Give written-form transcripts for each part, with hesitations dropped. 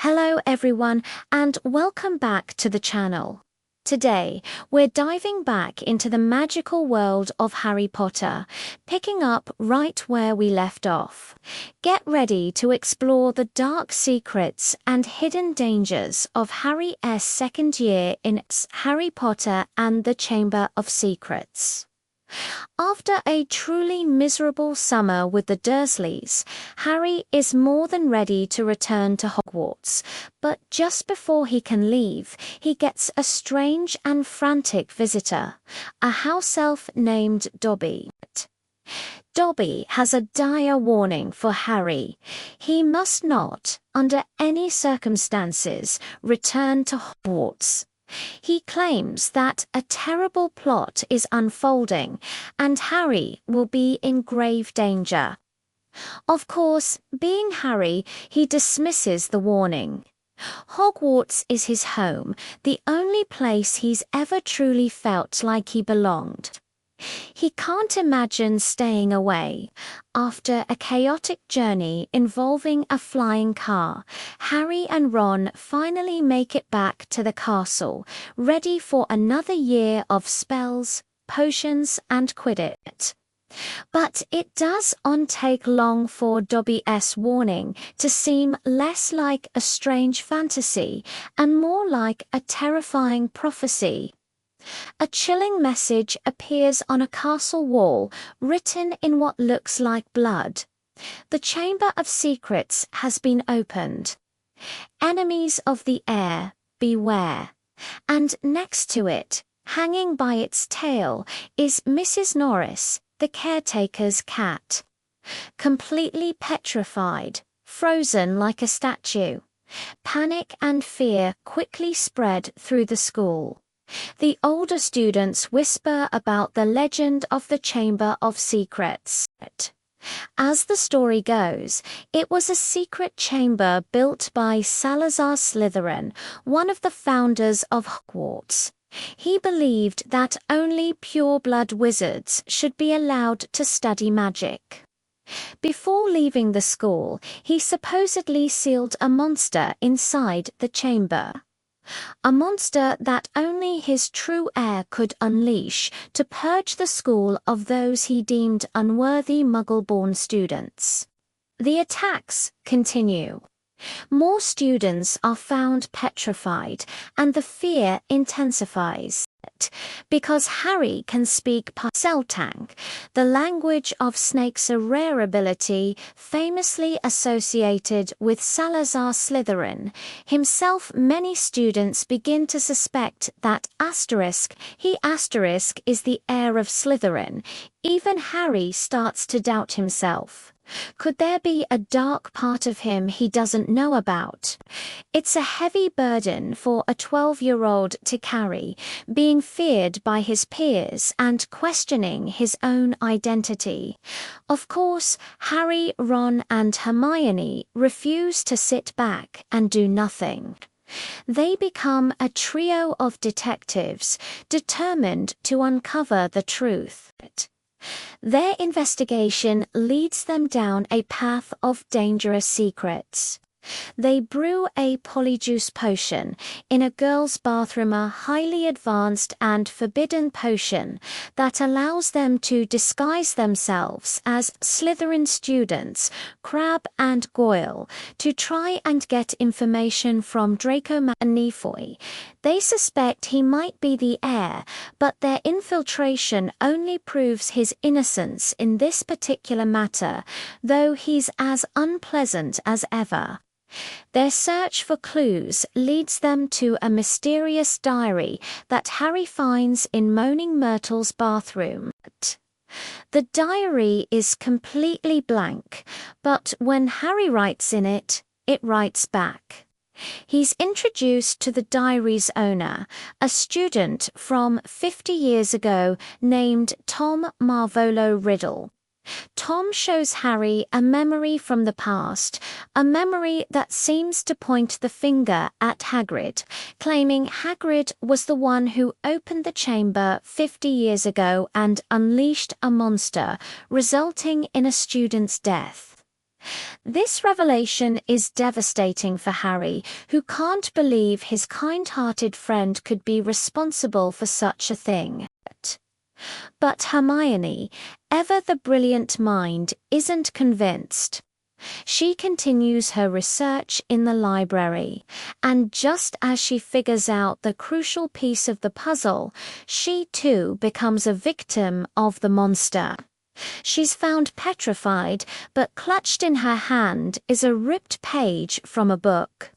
Hello everyone and welcome back to the channel. Today, we're diving back into the magical world of Harry Potter, picking up right where we left off. Get ready to explore the dark secrets and hidden dangers of Harry's second year in Harry Potter and the Chamber of Secrets. After a truly miserable summer with the Dursleys, Harry is more than ready to return to Hogwarts, but just before he can leave, he gets a strange and frantic visitor, a house elf named Dobby. Dobby has a dire warning for Harry. He must not, under any circumstances, return to Hogwarts. He claims that a terrible plot is unfolding and Harry will be in grave danger. Of course, being Harry, he dismisses the warning. Hogwarts is his home, the only place he's ever truly felt like he belonged. He can't imagine staying away. After a chaotic journey involving a flying car, Harry and Ron finally make it back to the castle, ready for another year of spells, potions, and Quidditch. But it doesn't take long for Dobby's warning to seem less like a strange fantasy and more like a terrifying prophecy. A chilling message appears on a castle wall, written in what looks like blood. The Chamber of Secrets has been opened. Enemies of the air, beware. And next to it, hanging by its tail, is Mrs. Norris, the caretaker's cat. Completely petrified, frozen like a statue. Panic and fear quickly spread through the school. The older students whisper about the legend of the Chamber of Secrets. As the story goes, it was a secret chamber built by Salazar Slytherin, one of the founders of Hogwarts. He believed that only pure-blood wizards should be allowed to study magic. Before leaving the school, he supposedly sealed a monster inside the chamber. A monster that only his true heir could unleash to purge the school of those he deemed unworthy Muggle-born students. The attacks continue. More students are found petrified, and the fear intensifies. Because Harry can speak Parseltang, the language of snakes, a rare ability famously associated with Salazar Slytherin himself, many students begin to suspect that he is the heir of Slytherin. Even Harry starts to doubt himself. Could there be a dark part of him he doesn't know about? It's a heavy burden for a 12-year-old to carry, being feared by his peers and questioning his own identity. Of course, Harry, Ron, and Hermione refuse to sit back and do nothing. They become a trio of detectives determined to uncover the truth. Their investigation leads them down a path of dangerous secrets. They brew a polyjuice potion in a girl's bathroom, a highly advanced and forbidden potion that allows them to disguise themselves as Slytherin students, Crabbe and Goyle, to try and get information from Draco Malfoy. They suspect he might be the heir, but their infiltration only proves his innocence in this particular matter, though he's as unpleasant as ever. Their search for clues leads them to a mysterious diary that Harry finds in Moaning Myrtle's bathroom. The diary is completely blank, but when Harry writes in it, it writes back. He's introduced to the diary's owner, a student from 50 years ago named Tom Riddle. Tom shows Harry a memory from the past, a memory that seems to point the finger at Hagrid, claiming Hagrid was the one who opened the chamber 50 years ago and unleashed a monster, resulting in a student's death. This revelation is devastating for Harry, who can't believe his kind-hearted friend could be responsible for such a thing. But Hermione, ever the brilliant mind, isn't convinced. She continues her research in the library, and just as she figures out the crucial piece of the puzzle, she too becomes a victim of the monster. She's found petrified, but clutched in her hand is a ripped page from a book.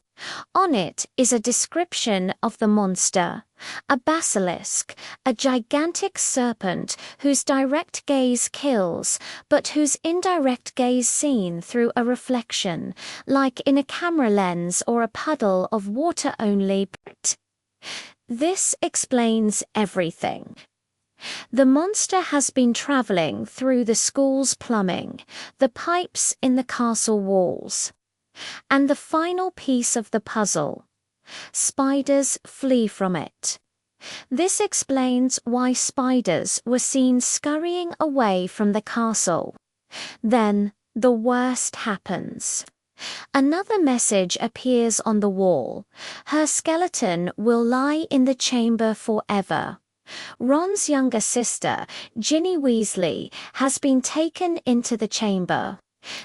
On it is a description of the monster, a basilisk, a gigantic serpent whose direct gaze kills, but whose indirect gaze seen through a reflection, like in a camera lens or a puddle of water only. This explains everything. The monster has been traveling through the school's plumbing, the pipes in the castle walls. And the final piece of the puzzle: spiders flee from it. This explains why spiders were seen scurrying away from the castle. Then the worst happens. Another message appears on the wall. Her skeleton will lie in the chamber forever. Ron's younger sister, Ginny Weasley, has been taken into the chamber.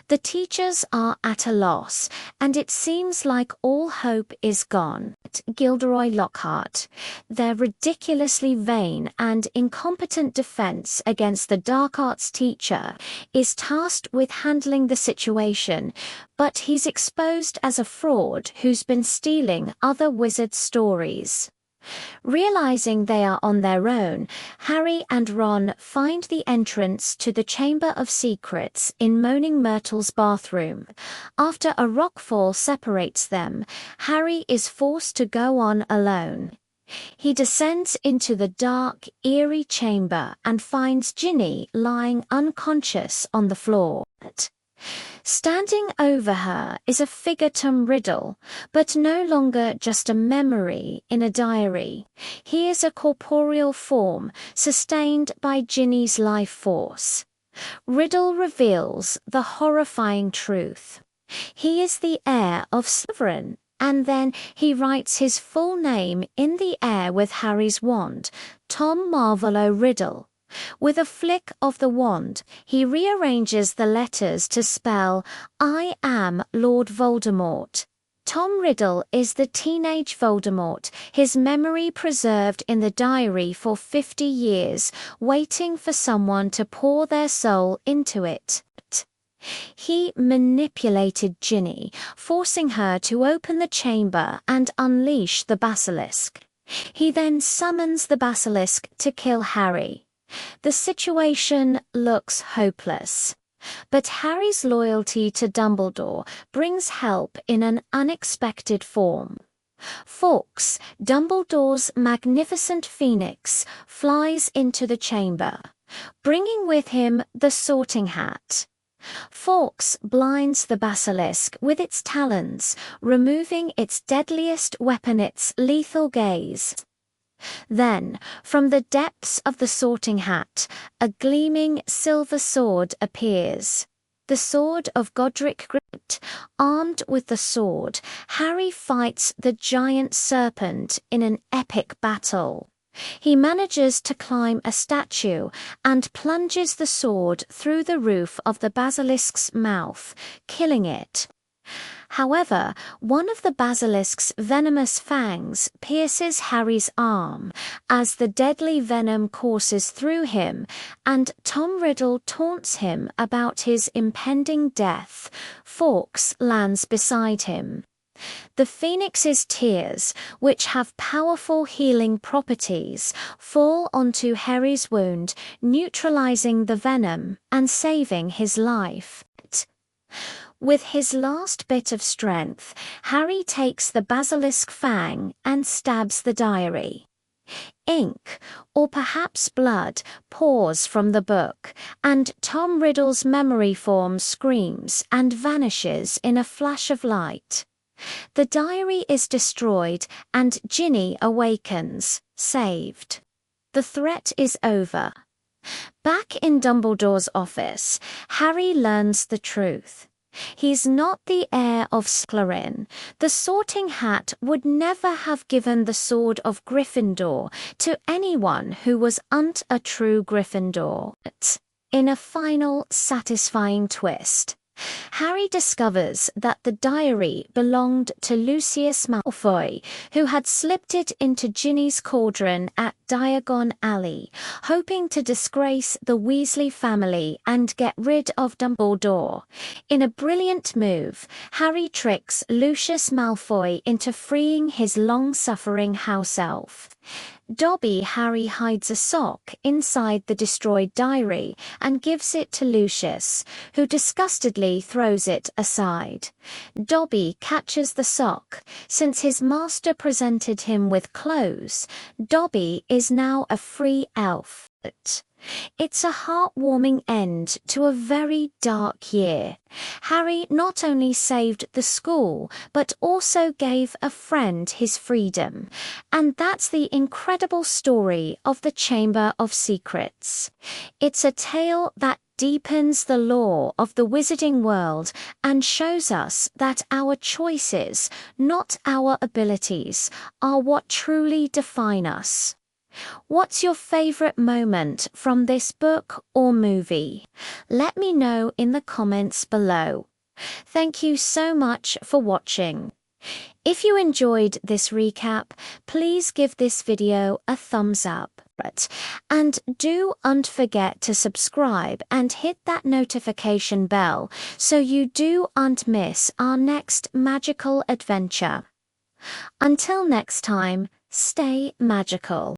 The teachers are at a loss, and it seems like all hope is gone. Gilderoy Lockhart, their ridiculously vain and incompetent defense against the dark arts teacher, is tasked with handling the situation, but he's exposed as a fraud who's been stealing other wizard stories. Realizing they are on their own, Harry and Ron find the entrance to the Chamber of Secrets in Moaning Myrtle's bathroom. After a rockfall separates them, Harry is forced to go on alone. He descends into the dark, eerie chamber and finds Ginny lying unconscious on the floor. Standing over her is a figure Tom Riddle, but no longer just a memory in a diary. He is a corporeal form, sustained by Ginny's life force. Riddle reveals the horrifying truth. He is the heir of Slytherin, and then he writes his full name in the air with Harry's wand, Tom Marvolo Riddle. With a flick of the wand, he rearranges the letters to spell, "I am Lord Voldemort." Tom Riddle is the teenage Voldemort, his memory preserved in the diary for 50 years, waiting for someone to pour their soul into it. He manipulated Ginny, forcing her to open the chamber and unleash the basilisk. He then summons the basilisk to kill Harry. The situation looks hopeless, but Harry's loyalty to Dumbledore brings help in an unexpected form. Fawkes, Dumbledore's magnificent phoenix, flies into the chamber, bringing with him the Sorting Hat. Fawkes blinds the basilisk with its talons, removing its deadliest weapon, its lethal gaze. Then, from the depths of the Sorting Hat, a gleaming silver sword appears. The sword of Godric Gryffindor. Armed with the sword, Harry fights the giant serpent in an epic battle. He manages to climb a statue and plunges the sword through the roof of the basilisk's mouth, killing it. However, one of the basilisk's venomous fangs pierces Harry's arm as the deadly venom courses through him, and Tom Riddle taunts him about his impending death. Fawkes lands beside him. The phoenix's tears, which have powerful healing properties, fall onto Harry's wound, neutralizing the venom and saving his life. With his last bit of strength, Harry takes the basilisk fang and stabs the diary. Ink, or perhaps blood, pours from the book, and Tom Riddle's memory form screams and vanishes in a flash of light. The diary is destroyed, and Ginny awakens, saved. The threat is over. Back in Dumbledore's office, Harry learns the truth. He's not the heir of Slytherin. The Sorting Hat would never have given the sword of Gryffindor to anyone who wasn't a true Gryffindor. In a final, satisfying twist, Harry discovers that the diary belonged to Lucius Malfoy, who had slipped it into Ginny's cauldron at Diagon Alley, hoping to disgrace the Weasley family and get rid of Dumbledore. In a brilliant move, Harry tricks Lucius Malfoy into freeing his long-suffering house elf. Harry hides a sock inside the destroyed diary and gives it to Lucius, who disgustedly throws it aside. Dobby catches the sock. Since his master presented him with clothes, Dobby is now a free elf. It's a heartwarming end to a very dark year. Harry not only saved the school, but also gave a friend his freedom. And that's the incredible story of the Chamber of Secrets. It's a tale that deepens the lore of the wizarding world and shows us that our choices, not our abilities, are what truly define us. What's your favorite moment from this book or movie? Let me know in the comments below. Thank you so much for watching. If you enjoyed this recap, please give this video a thumbs up. And don't forget to subscribe and hit that notification bell so you don't miss our next magical adventure. Until next time, stay magical.